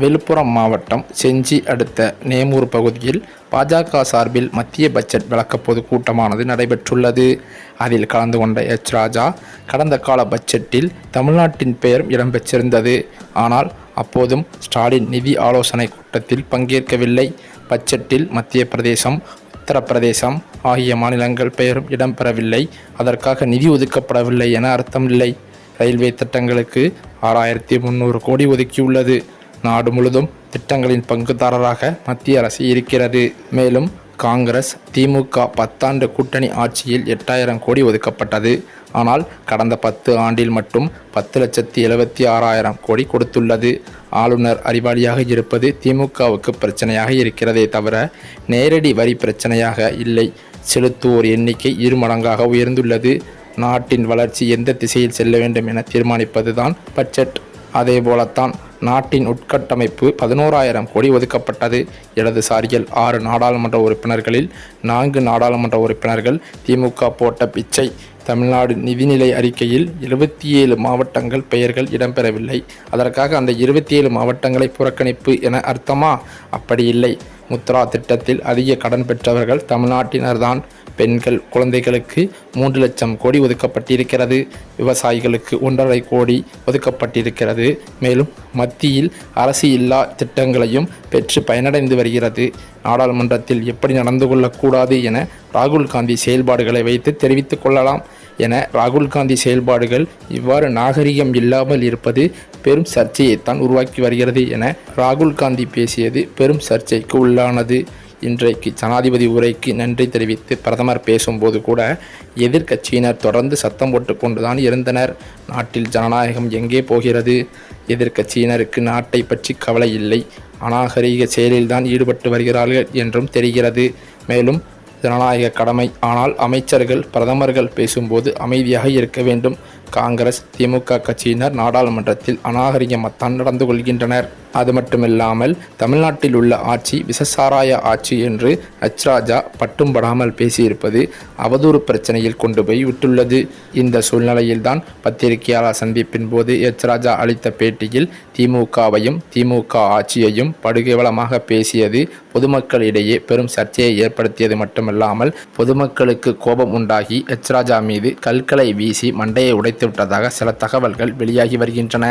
விழுப்புரம் மாவட்டம் செஞ்சி அடுத்த நேமூர் பகுதியில் பாஜக சார்பில் மத்திய பட்ஜெட் விளக்க பொதுக்கூட்டமானது நடைபெற்றுள்ளது. அதில் கலந்து கொண்ட ராஜா கடந்த கால பட்ஜெட்டில் தமிழ்நாட்டின் பெயரும் இடம்பெற்றிருந்தது. ஆனால் அப்போதும் ஸ்டாலின் நிதி ஆலோசனை கூட்டத்தில் பங்கேற்கவில்லை. பட்ஜெட்டில் மத்திய பிரதேசம், உத்தரப்பிரதேசம் ஆகிய மாநிலங்கள் பெயரும் இடம்பெறவில்லை. அதற்காக நிதி ஒதுக்கப்படவில்லை என அர்த்தமில்லை. ரயில்வே திட்டங்களுக்கு 6300 கோடி ஒதுக்கியுள்ளது. நாடு முழுவதும் திட்டங்களின் பங்குதாரராக மத்திய அரசு இருக்கிறது. மேலும் காங்கிரஸ் திமுக 10 ஆண்டு கூட்டணி ஆட்சியில் 8000 கோடி ஒதுக்கப்பட்டது. ஆனால் கடந்த 10 ஆண்டில் மட்டும் 10,76,000 கோடி கொடுத்துள்ளது. ஆளுநர் அறிவாளியாக இருப்பது திமுகவுக்கு பிரச்சனையாக இருக்கிறதே தவிர நேரடி வரி பிரச்சனையாக இல்லை. செலுத்துவோர் எண்ணிக்கை 2 மடங்காக உயர்ந்துள்ளது. நாட்டின் வளர்ச்சி எந்த திசையில் செல்ல வேண்டும் என தீர்மானிப்பதுதான் பட்ஜெட். அதேபோலத்தான் நாட்டின் உட்கட்டமைப்பு 11,000 கோடி ஒதுக்கப்பட்டது. இடதுசாரிகள் 6 நாடாளுமன்ற உறுப்பினர்களில் 4 நாடாளுமன்ற உறுப்பினர்கள் திமுக போட்ட பிச்சை. தமிழ்நாடு நிதிநிலை அறிக்கையில் 77 மாவட்டங்கள் பெயர்கள் இடம்பெறவில்லை. அதற்காக அந்த 27 மாவட்டங்களை புறக்கணிப்பு என அர்த்தமா? அப்படி இல்லை. முத்ரா திட்டத்தில் அதிக கடன் பெற்றவர்கள் தமிழ்நாட்டினர்தான். பெண்கள் குழந்தைகளுக்கு 3 லட்சம் கோடி ஒதுக்கப்பட்டிருக்கிறது. விவசாயிகளுக்கு 1,50 கோடி ஒதுக்கப்பட்டிருக்கிறது. மேலும் மத்தியில் அரசு இல்லா திட்டங்களையும் பெற்று பயனடைந்து வருகிறது. நாடாளுமன்றத்தில் எப்படி நடந்து கொள்ளக்கூடாது என ராகுல் காந்தி செயல்பாடுகளை வைத்து தெரிவித்துக் கொள்ளலாம் என ராகுல் காந்தி செயல்பாடுகள் இவ்வாறு நாகரிகம் இல்லாமல் இருப்பது பெரும் சர்ச்சையைத்தான் உருவாக்கி வருகிறது என ராகுல் காந்தி பேசியது பெரும் சர்ச்சைக்கு உள்ளானது. இன்றைக்கு ஜனாதிபதி உரைக்கு நன்றி தெரிவித்து பிரதமர் பேசும்போது கூட எதிர்க்கட்சியினர் தொடர்ந்து சத்தம் போட்டு கொண்டுதான் இருந்தனர். நாட்டில் ஜனநாயகம் எங்கே போகிறது? எதிர்க்கட்சியினருக்கு நாட்டை பற்றி கவலை இல்லை. அநாகரிக செயலில்தான் ஈடுபட்டு வருகிறார்கள் என்றும் தெரிகிறது. மேலும் ஜனநாயக கடமை. ஆனால் அமைச்சர்கள் பிரதமர்கள் பேசும்போது அமைதியாக இருக்க வேண்டும். காங்கிரஸ் திமுக கட்சியினர் நாடாளுமன்றத்தில் அநாகரிகமாகத்தான் நடந்து கொள்கின்றனர். அது மட்டுமில்லாமல் தமிழ்நாட்டில் உள்ள ஆட்சி விஷசாராய ஆட்சி என்று ராஜா பட்டும்படாமல் பேசியிருப்பது அவதூறு பிரச்சனையில் கொண்டு போய் விட்டுள்ளது. இந்த சூழ்நிலையில்தான் பத்திரிகையாளர் சந்திப்பின் போது ராஜா அளித்த பேட்டியில் திமுகவையும் திமுக ஆட்சியையும் படுகேவலமாக பேசியது பொதுமக்களிடையே பெரும் சர்ச்சையை ஏற்படுத்தியது மட்டுமில்லாமல் பொதுமக்களுக்கு கோபம் உண்டாகி ராஜா மீது கற்களை வீசி மண்டையை உடைத்து விட்டதாக சில தகவல்கள் வெளியாகி வருகின்றன.